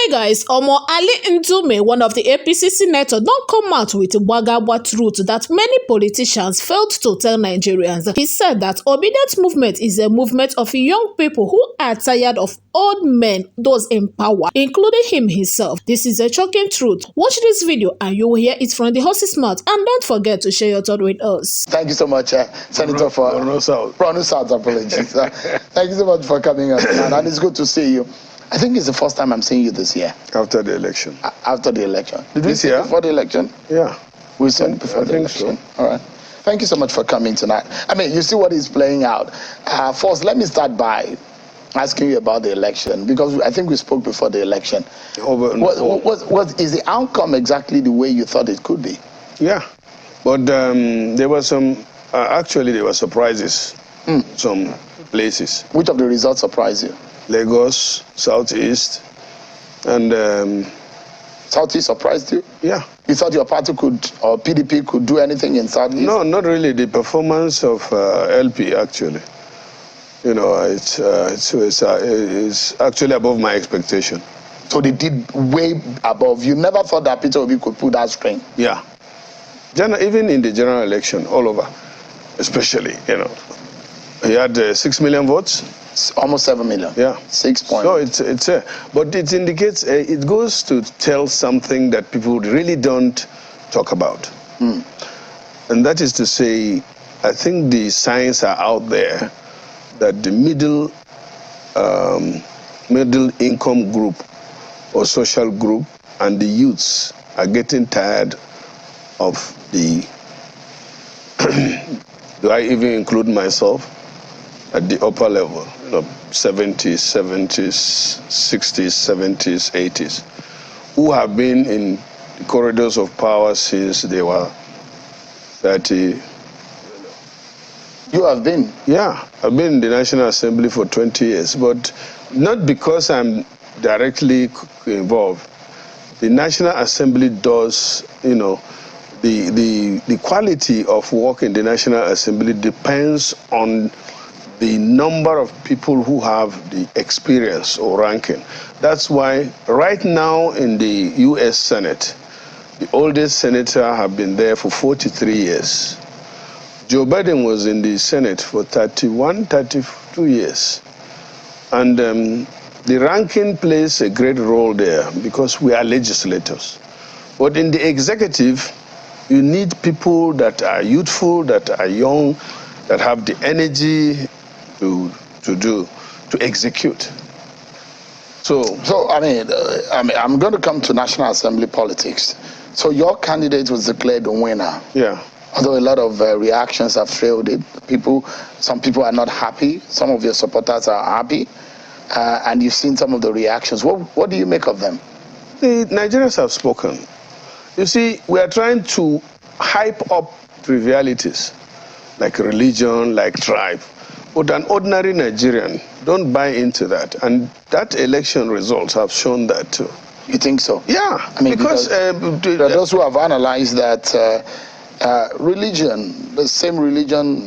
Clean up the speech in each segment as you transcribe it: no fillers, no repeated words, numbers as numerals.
Hi guys, Omo Ali Ndume, one of the APC senators, don't come out with wagagwa truth that many politicians failed to tell Nigerians. He said that Obidient movement is a movement of young people who are tired of old men, those in power, including him himself. This is a shocking truth. Watch this video and you will hear it from the horse's mouth, and don't forget to share your thought with us. Thank you so much, Senator, for Bruno South. Apologies. Thank you so much for coming out, and it's good to see you. I think it's the first time I'm seeing you this year. After the election. After the election. Did we this see year? Before the election? Yeah. We saw it before the election. So. All right. Thank you so much for coming tonight. I mean, you see what is playing out. First, let me start by asking you about the election, because I think we spoke before the election. Is the outcome exactly the way you thought it could be? Yeah. But there were some, actually there were surprises, some places. Which of the results surprised you? Lagos, Southeast, and... Southeast surprised you? Yeah. You thought your party could, or PDP could do anything in Southeast? No, not really. The performance of LP, actually. You know, it's actually above my expectation. So they did way above. You never thought that Peter Obi could pull that string? Yeah. Even in the general election, all over, especially, you know. He had 6 million votes. Almost 7 million. Yeah. 6 points. So but it indicates, it goes to tell something that people really don't talk about. And that is to say, I think the signs are out there that the middle income group or social group and the youths are getting tired of the, do I even include myself? At the upper level, you know, 70s, 60s, 70s, 80s, who have been in the corridors of power since they were 30. You have been? Yeah, I've been in the National Assembly for 20 years, but not because I'm directly involved. The National Assembly does, you know, the quality of work in the National Assembly depends on the number of people who have the experience or ranking. That's why right now in the U.S. Senate, the oldest senator have been there for 43 years. Joe Biden was in the Senate for 31, 32 years. And the ranking plays a great role there because we are legislators. But in the executive, you need people that are youthful, that are young, that have the energy to execute. So I mean, I'm going to come to National Assembly politics. So your candidate was declared the winner. Yeah. Although a lot of reactions have trailed it. Some people are not happy. Some of your supporters are happy. And you've seen some of the reactions. What do you make of them? The Nigerians have spoken. You see, we are trying to hype up trivialities like religion, like tribe. But an ordinary Nigerian don't buy into that. And that election results have shown that too. You think so? Yeah. I mean, because there are those who have analyzed that religion, the same religion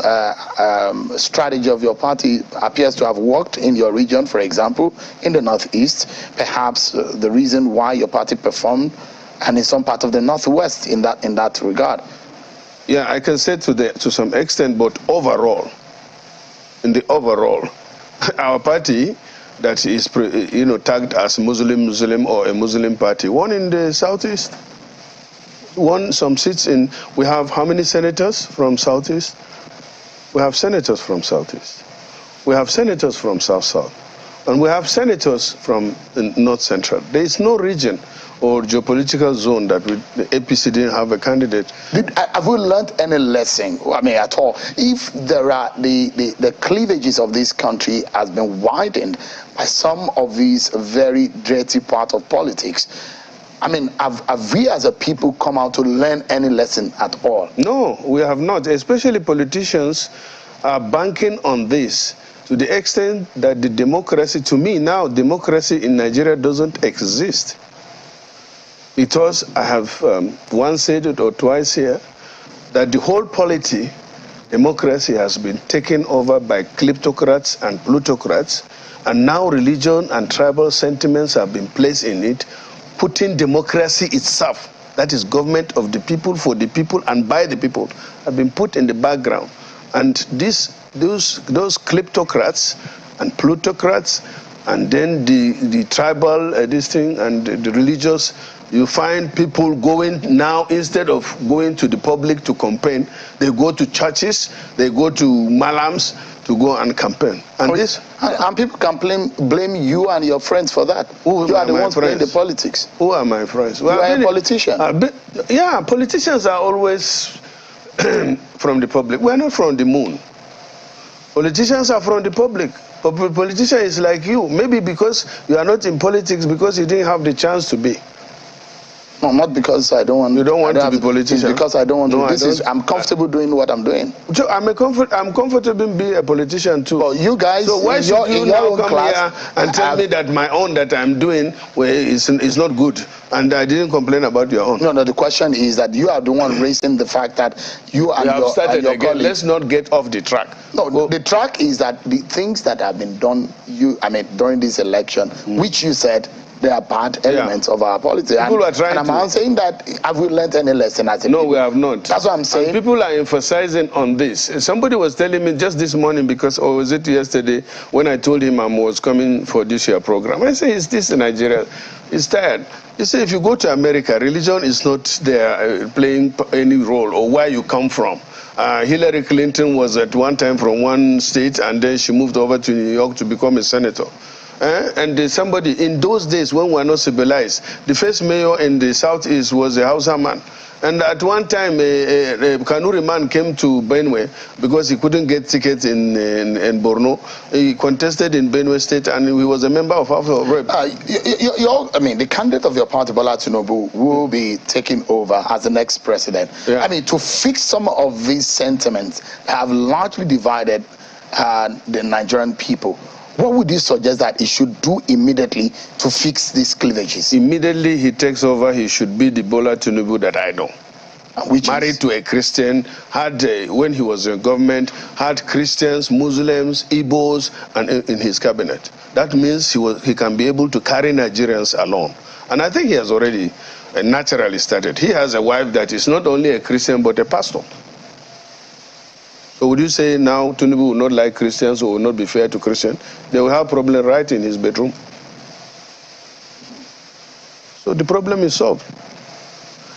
strategy of your party appears to have worked in your region, for example, in the Northeast. Perhaps the reason why your party performed, and in some part of the Northwest in that regard. Yeah, I can say to some extent, but overall, in the overall, our party that is, you know, tagged as Muslim or a Muslim party, won in the Southeast, won some seats in. We have how many senators from Southeast? We have senators from Southeast. We have senators from South, and we have senators from the North Central. There is no region or geopolitical zone that the APC didn't have a candidate. Have we learned any lesson, I mean, at all? If there are the cleavages of this country has been widened by some of these very dirty parts of politics, I mean, have we as a people come out to learn any lesson at all? No, we have not. Especially politicians are banking on this to the extent that the democracy, to me now, democracy in Nigeria doesn't exist. Because I have once said it or twice here, that the whole democracy has been taken over by kleptocrats and plutocrats, And now religion and tribal sentiments have been placed in it, putting democracy itself, that is government of the people, for the people, and by the people, have been put in the background. And those kleptocrats and plutocrats, and then the tribal this thing, and the religious, you find people going now, instead of going to the public to campaign, they go to churches, they go to malams to go and campaign. And people can blame you and your friends for that. You are the ones playing the politics. Who are my friends? Well, you are a politician. Yeah, politicians are always from the public. We are not from the moon. Politicians are from the public. A politician is like you. Maybe because you are not in politics, because you didn't have the chance to be. No, not because I don't want. You don't want to be politician. It's because I don't want to. I'm comfortable doing what I'm doing. So I'm comfortable being a politician too. Well, you guys. So why should you now come here and tell me that my own that I'm doing is not good, and I didn't complain about your own? No. The question is that you are the one raising the fact that you and your colleagues. Let's not get off the track. No, the track is that the things that have been done. During this election, which you said. They are bad elements of our politics. I'm saying that, have we learned any lesson as a people? No, we have not. That's what I'm saying. And people are emphasizing on this. Somebody was telling me just this morning, because, or was it yesterday, when I told him I was coming for this year program. I say, is this in Nigeria? He's tired. He said, if you go to America, religion is not there playing any role, or where you come from. Hillary Clinton was at one time from one state, and then she moved over to New York to become a senator. And somebody, in those days when we were not civilized, the first mayor in the southeast was a Hausa man. And at one time, a Kanuri man came to Benue because he couldn't get tickets in Borno. He contested in Benue State, and he was a member of House of Rep. The candidate of your party, Bola Tinubu, will be taking over as the next president. Yeah. To fix some of these sentiments that have largely divided the Nigerian people, what would you suggest that he should do immediately to fix these cleavages? Immediately he takes over, he should be the Bola Tinubu that I know. Married to a Christian, had, when he was in government, had Christians, Muslims, Igbos, and in his cabinet. That means he can be able to carry Nigerians along. And I think he has already naturally started. He has a wife that is not only a Christian, but a pastor. So would you say now Tinubu will not like Christians or will not be fair to Christians? They will have a problem right in his bedroom. So the problem is solved.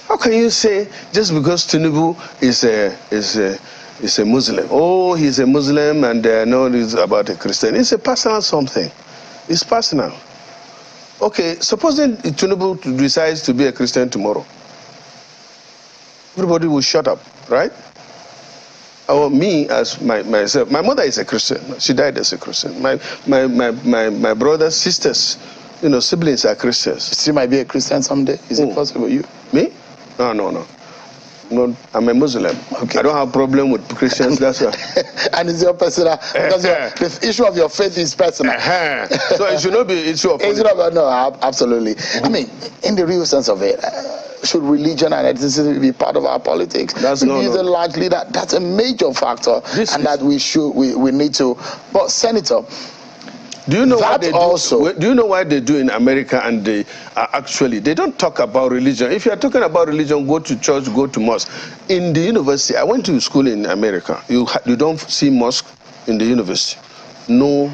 How can you say just because Tinubu is a Muslim, oh, he's a Muslim and no, it's about a Christian? It's a personal something. It's personal. Okay, supposing Tinubu decides to be a Christian tomorrow, everybody will shut up, right? Or me as myself, my mother is a Christian. She died as a Christian. My brothers, sisters, siblings are Christians. She might be a Christian someday. Is it possible? You? Me? No, I'm a Muslim. Okay. I don't have a problem with Christians. That's why. And it's your personal, because the issue of your faith is personal. So it should not be an issue of faith. No, absolutely. In the real sense of it, should religion and ethnicity be part of our politics? That's largely that's a major factor, that we need to. But Senator, do you know what they do? Do you know why they do in America? And they don't talk about religion. If you are talking about religion, go to church, go to mosque. In the university, I went to school in America. You don't see mosque in the university. No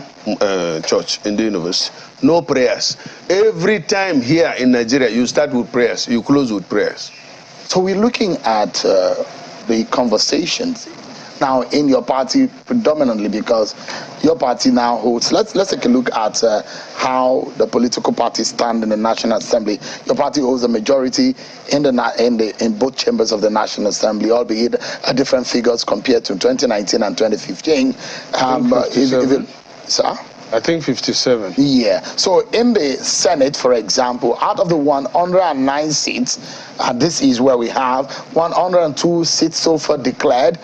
church in the university. No prayers. Every time here in Nigeria, you start with prayers, you close with prayers. So we're looking at the conversations now in your party predominantly, because your party now holds. Let's take a look at how the political parties stand in the National Assembly. Your party holds a majority in both chambers of the National Assembly, albeit at different figures compared to 2019 and 2015. Sir? I think 57. Yeah. So in the Senate, for example, out of the 109 seats, this is where we have 102 seats so far declared,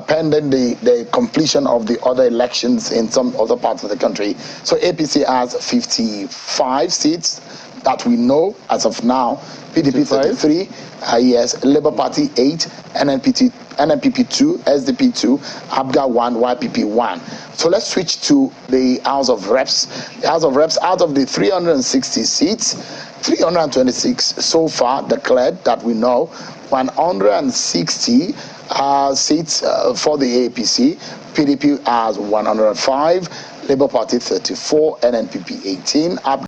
pending the completion of the other elections in some other parts of the country. So APC has 55 seats, that we know as of now. PDP 33, yes, Labour Party 8, NNPP 2, SDP 2, ABGA 1, YPP 1. So let's switch to the House of Reps. The House of Reps, out of the 360 seats, 326 so far declared that we know, 160 seats for the APC. PDP has 105, Labour Party 34, NNPP 18,